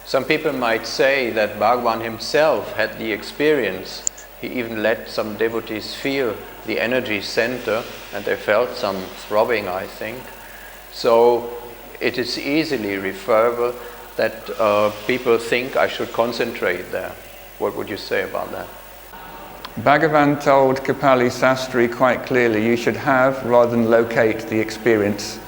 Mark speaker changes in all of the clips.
Speaker 1: Some people might say that Bhagavan himself had the experience. He even let some devotees feel the energy center, and they felt some throbbing, I think. So it is easily referable that people think I should concentrate there. What would you say about that?
Speaker 2: Bhagavan told Kapali Sastri quite clearly, you should have rather than locate the experience.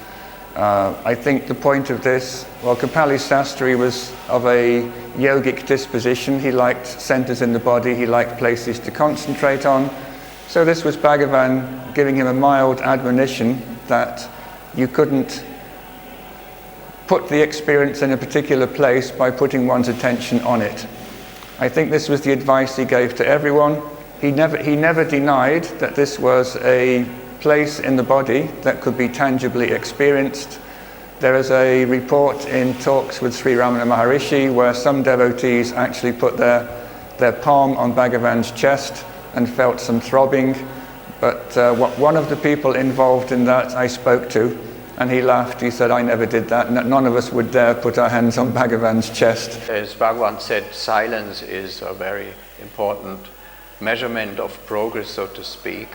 Speaker 2: I think the point of this, well, Kapali Sastri was of a yogic disposition. He liked centers in the body, he liked places to concentrate on. So this was Bhagavan giving him a mild admonition that you couldn't put the experience in a particular place by putting one's attention on it. I think this was the advice he gave to everyone. He never denied that this was a place in the body that could be tangibly experienced. There is a report in talks with Sri Ramana Maharshi where some devotees actually put their palm on Bhagavan's chest and felt some throbbing. But one of the people involved in that I spoke to, and he laughed. He said, I never did that. None of us would dare put our hands on Bhagavan's chest.
Speaker 1: As Bhagavan said, silence is a very important measurement of progress, so to speak.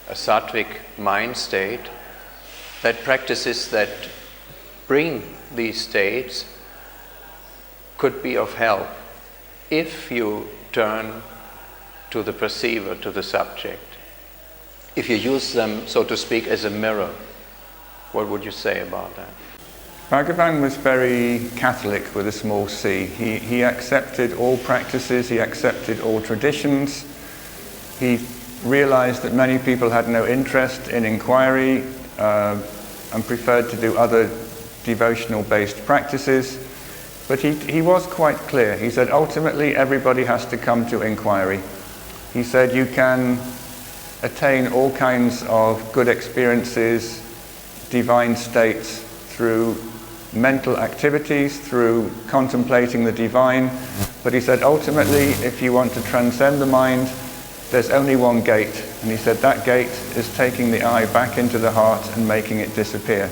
Speaker 1: A sattvic mind state, that practices that bring these states could be of help if you turn to the perceiver, to the subject. If you use them, so to speak, as a mirror. What would you say about that?
Speaker 2: Bhagavan was very Catholic with a small c. He accepted all practices, he accepted all traditions. He realized that many people had no interest in inquiry and preferred to do other devotional-based practices. But he was quite clear. He said, ultimately, everybody has to come to inquiry. He said, you can attain all kinds of good experiences, divine states, through mental activities, through contemplating the divine. But he said, ultimately, if you want to transcend the mind, there's only one gate. And he said that gate is taking the eye back into the heart and making it disappear.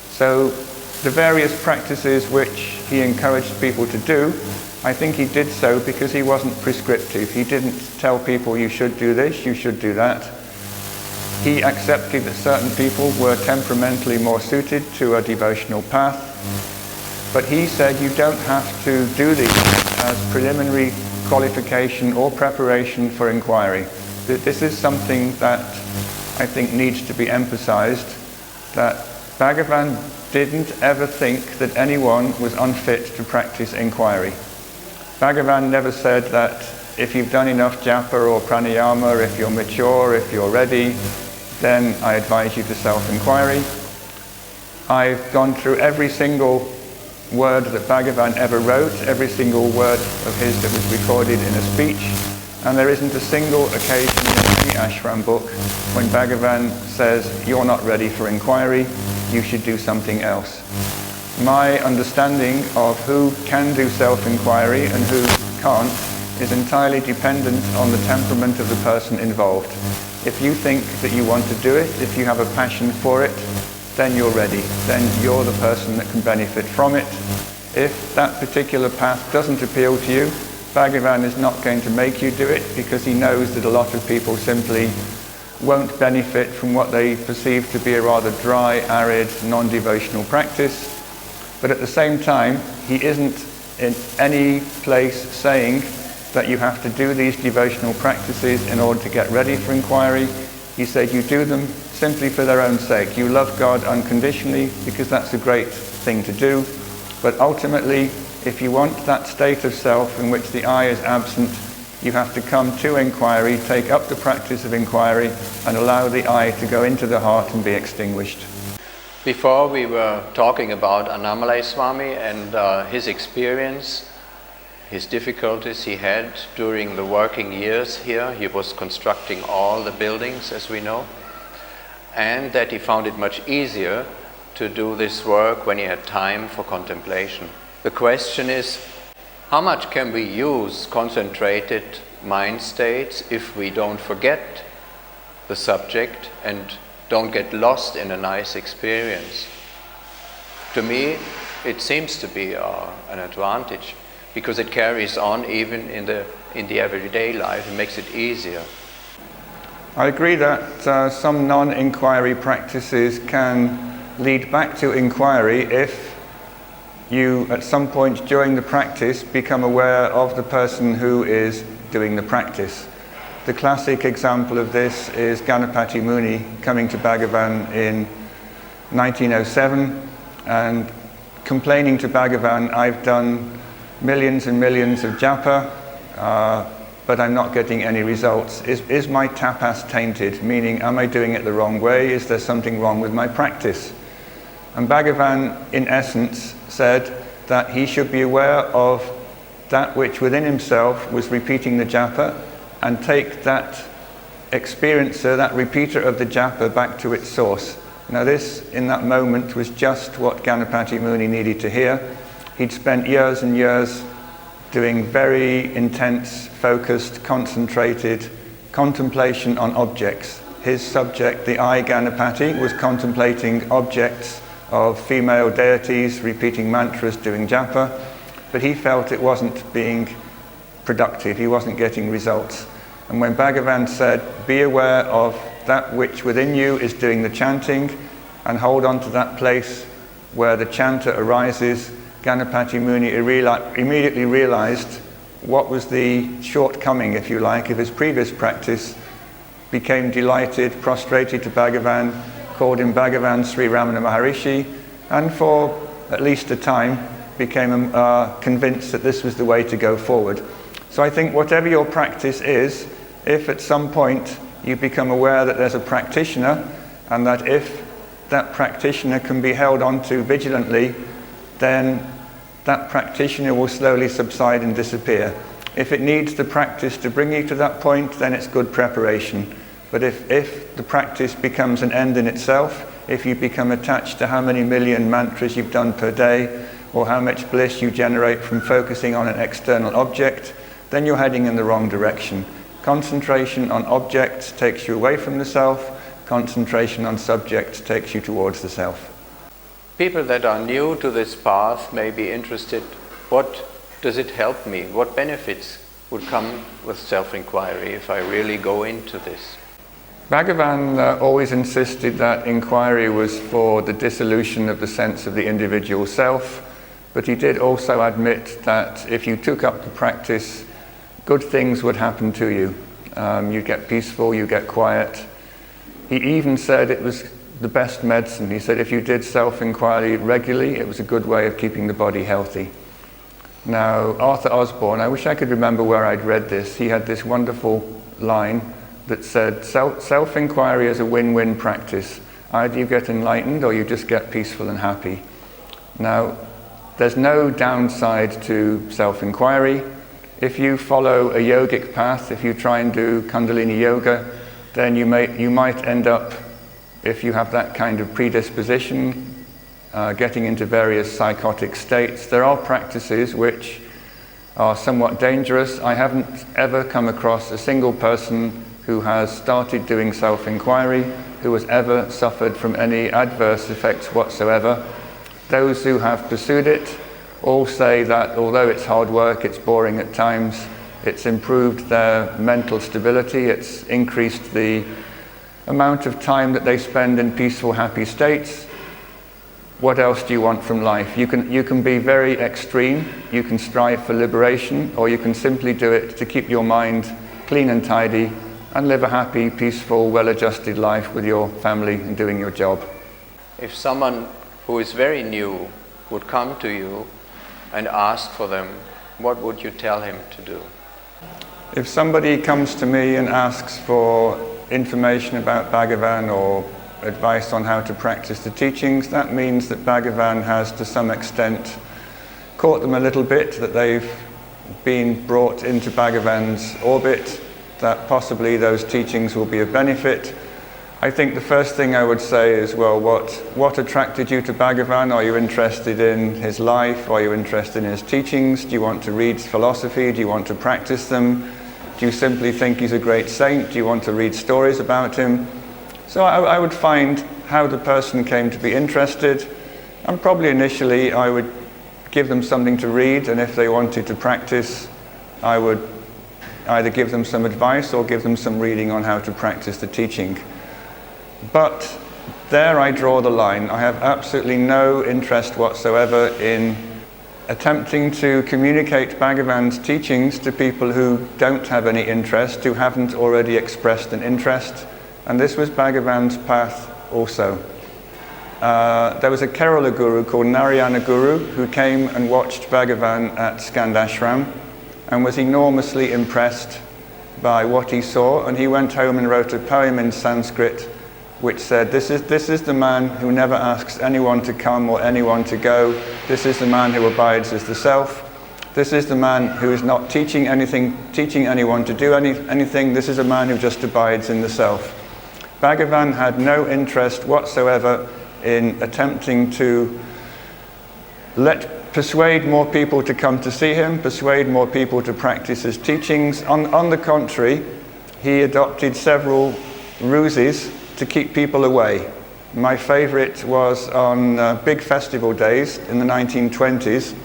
Speaker 2: So the various practices which he encouraged people to do, I think he did so because he wasn't prescriptive. He didn't tell people you should do this, you should do that. He accepted that certain people were temperamentally more suited to a devotional path. But he said you don't have to do these as preliminary qualification or preparation for inquiry. This is something that I think needs to be emphasized, that Bhagavan didn't ever think that anyone was unfit to practice inquiry. Bhagavan never said that if you've done enough japa or pranayama, if you're mature, if you're ready, then I advise you to self-inquiry. I've gone through every single word that Bhagavan ever wrote, every single word of his that was recorded in a speech, and there isn't a single occasion in any ashram book when Bhagavan says, you're not ready for inquiry, you should do something else. My understanding of who can do self-inquiry and who can't is entirely dependent on the temperament of the person involved. If you think that you want to do it, if you have a passion for it, then you're ready. Then you're the person that can benefit from it. If that particular path doesn't appeal to you, Bhagavan is not going to make you do it because he knows that a lot of people simply won't benefit from what they perceive to be a rather dry, arid, non-devotional practice. But at the same time, he isn't in any place saying that you have to do these devotional practices in order to get ready for inquiry. He said you do them simply for their own sake. You love God unconditionally because that's a great thing to do. But ultimately, if you want that state of self in which the I is absent, you have to come to inquiry, take up the practice of inquiry, and allow the I to go into the heart and be extinguished.
Speaker 1: Before we were talking about Annamalai Swami and his experience, his difficulties he had during the working years here. He was constructing all the buildings, as we know, and that he found it much easier to do this work when he had time for contemplation. The question is, how much can we use concentrated mind states if we don't forget the subject and don't get lost in a nice experience? To me, it seems to be an advantage, because it carries on even in the everyday life and makes it easier.
Speaker 2: I agree that some non-inquiry practices can lead back to inquiry if you, at some point during the practice, become aware of the person who is doing the practice. The classic example of this is Ganapati Muni coming to Bhagavan in 1907 and complaining to Bhagavan, "I've done millions and millions of japa, but I'm not getting any results. Is my tapas tainted? Meaning, am I doing it the wrong way? Is there something wrong with my practice?" And Bhagavan, in essence, said that he should be aware of that which within himself was repeating the japa and take that experiencer, that repeater of the japa, back to its source. Now this, in that moment, was just what Ganapati Muni needed to hear. He'd spent years and years doing very intense, focused, concentrated contemplation on objects. His subject, the I Ganapati, was contemplating objects of female deities, repeating mantras, doing japa, but he felt it wasn't being productive, he wasn't getting results. And when Bhagavan said, "Be aware of that which within you is doing the chanting and hold on to that place where the chanter arises," Ganapati Muni immediately realized what was the shortcoming, if you like, of his previous practice, became delighted, prostrated to Bhagavan, called him Bhagavan Sri Ramana Maharshi, and for at least a time became convinced that this was the way to go forward. So I think whatever your practice is, if at some point you become aware that there's a practitioner, and that if that practitioner can be held onto vigilantly, then that practitioner will slowly subside and disappear. If it needs the practice to bring you to that point, then it's good preparation. But if the practice becomes an end in itself, if you become attached to how many million mantras you've done per day, or how much bliss you generate from focusing on an external object, then you're heading in the wrong direction. Concentration on objects takes you away from the self. Concentration on subjects takes you towards the self.
Speaker 1: People that are new to this path may be interested, what does it help me? What benefits would come with self-inquiry if I really go into this?
Speaker 2: Bhagavan always insisted that inquiry was for the dissolution of the sense of the individual self, but he did also admit that if you took up the practice, good things would happen to you. You'd get peaceful, you get quiet. He even said it was the best medicine. He said if you did self-inquiry regularly, it was a good way of keeping the body healthy. Now, Arthur Osborne, I wish I could remember where I'd read this. He had this wonderful line that said, self-inquiry is a win-win practice. Either you get enlightened or you just get peaceful and happy. Now, there's no downside to self-inquiry. If you follow a yogic path, if you try and do Kundalini yoga, then you might end up, if you have that kind of predisposition, getting into various psychotic states. There are practices which are somewhat dangerous. I haven't ever come across a single person who has started doing self-inquiry who has ever suffered from any adverse effects whatsoever. Those who have pursued it all say that although it's hard work, it's boring at times, it's improved their mental stability, it's increased the amount of time that they spend in peaceful, happy states. What else do you want from life? You can be very extreme, you can strive for liberation, or you can simply do it to keep your mind clean and tidy and live a happy, peaceful, well-adjusted life with your family and doing your job.
Speaker 1: If someone who is very new would come to you and ask for them, what would you tell him to do?
Speaker 2: If somebody comes to me and asks for information about Bhagavan or advice on how to practice the teachings, that means that Bhagavan has to some extent caught them a little bit, that they've been brought into Bhagavan's orbit, that possibly those teachings will be of benefit. I think the first thing I would say is, well, what attracted you to Bhagavan? Are you interested in his life? Are you interested in his teachings? Do you want to read philosophy? Do you want to practice them? Do you simply think he's a great saint? Do you want to read stories about him? So I would find how the person came to be interested. And probably initially I would give them something to read, and if they wanted to practice, I would either give them some advice or give them some reading on how to practice the teaching. But there I draw the line. I have absolutely no interest whatsoever in attempting to communicate Bhagavan's teachings to people who don't have any interest, who haven't already expressed an interest. And this was Bhagavan's path also. There was a Kerala guru called Narayana Guru who came and watched Bhagavan at Skandashram and was enormously impressed by what he saw, and he went home and wrote a poem in Sanskrit which said, this is the man who never asks anyone to come or anyone to go. This is the man who abides as the self. This is the man who is not teaching anyone to do anything. This is a man who just abides in the self. Bhagavan had no interest whatsoever in attempting to persuade more people to come to see him, persuade more people to practice his teachings. On the contrary, he adopted several ruses to keep people away. My favorite was on big festival days in the 1920s.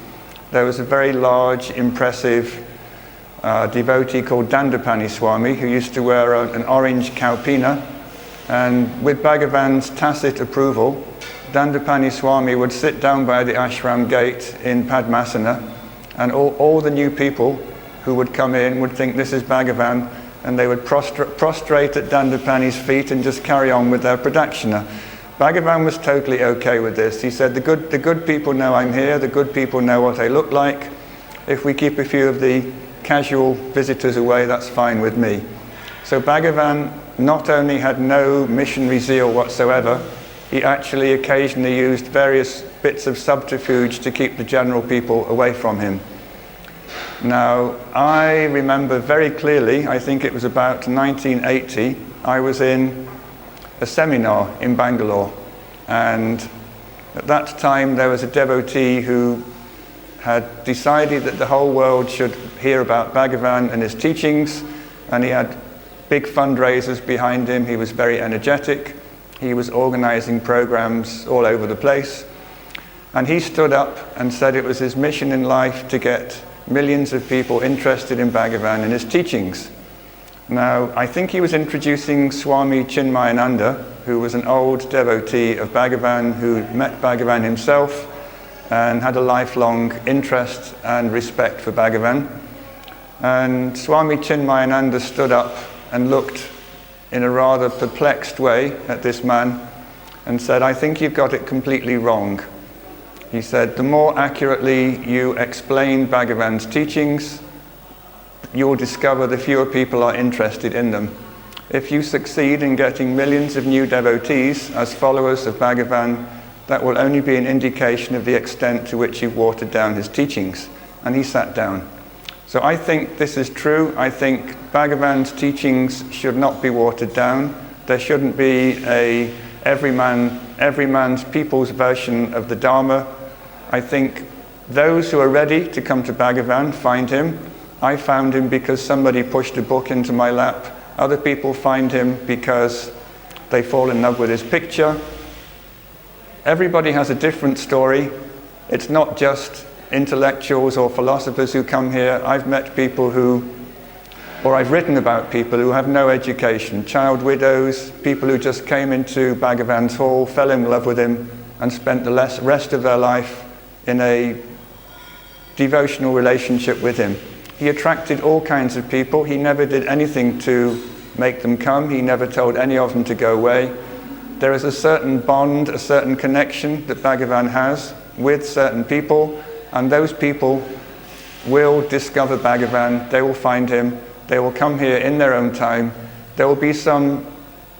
Speaker 2: There was a very large, impressive devotee called Dandapani Swami who used to wear an orange kaupina, and with Bhagavan's tacit approval, Dandapani Swami would sit down by the ashram gate in Padmasana, and all the new people who would come in would think this is Bhagavan, and they would prostrate at Dandapani's feet and just carry on with their pradakshina. Bhagavan was totally okay with this. He said, the good people know I'm here, the good people know what I look like. If we keep a few of the casual visitors away, that's fine with me. So Bhagavan not only had no missionary zeal whatsoever, he actually occasionally used various bits of subterfuge to keep the general people away from him. Now, I remember very clearly, I think it was about 1980, I was in a seminar in Bangalore, and at that time there was a devotee who had decided that the whole world should hear about Bhagavan and his teachings, and he had big fundraisers behind him. He was very energetic. He was organizing programs all over the place, and he stood up and said it was his mission in life to get millions of people interested in Bhagavan and his teachings. Now, I think he was introducing Swami Chinmayananda, who was an old devotee of Bhagavan, who met Bhagavan himself and had a lifelong interest and respect for Bhagavan. And Swami Chinmayananda stood up and looked in a rather perplexed way at this man and said, I think you've got it completely wrong. He said, the more accurately you explain Bhagavan's teachings, you'll discover the fewer people are interested in them. If you succeed in getting millions of new devotees as followers of Bhagavan, that will only be an indication of the extent to which you've watered down his teachings. And he sat down. So I think this is true. I think Bhagavan's teachings should not be watered down. There shouldn't be a every man's people's version of the Dharma. I think those who are ready to come to Bhagavan find him. I found him because somebody pushed a book into my lap. Other people find him because they fall in love with his picture. Everybody has a different story. It's not just intellectuals or philosophers who come here. I've met people I've written about people who have no education, child widows, people who just came into Bhagavan's hall, fell in love with him, and spent the rest of their life in a devotional relationship with him. He attracted all kinds of people. He never did anything to make them come. He never told any of them to go away. There is a certain bond, a certain connection that Bhagavan has with certain people, and those people will discover Bhagavan. They will find him. They will come here in their own time. There will be some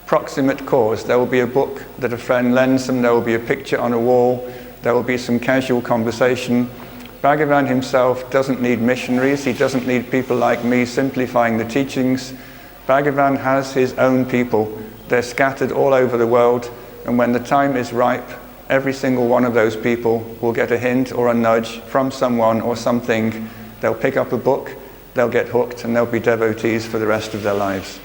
Speaker 2: proximate cause. There will be a book that a friend lends them. There will be a picture on a wall. There will be some casual conversation. Bhagavan himself doesn't need missionaries. He doesn't need people like me simplifying the teachings. Bhagavan has his own people. They're scattered all over the world, and when the time is ripe, every single one of those people will get a hint or a nudge from someone or something. They'll pick up a book, they'll get hooked, and they'll be devotees for the rest of their lives.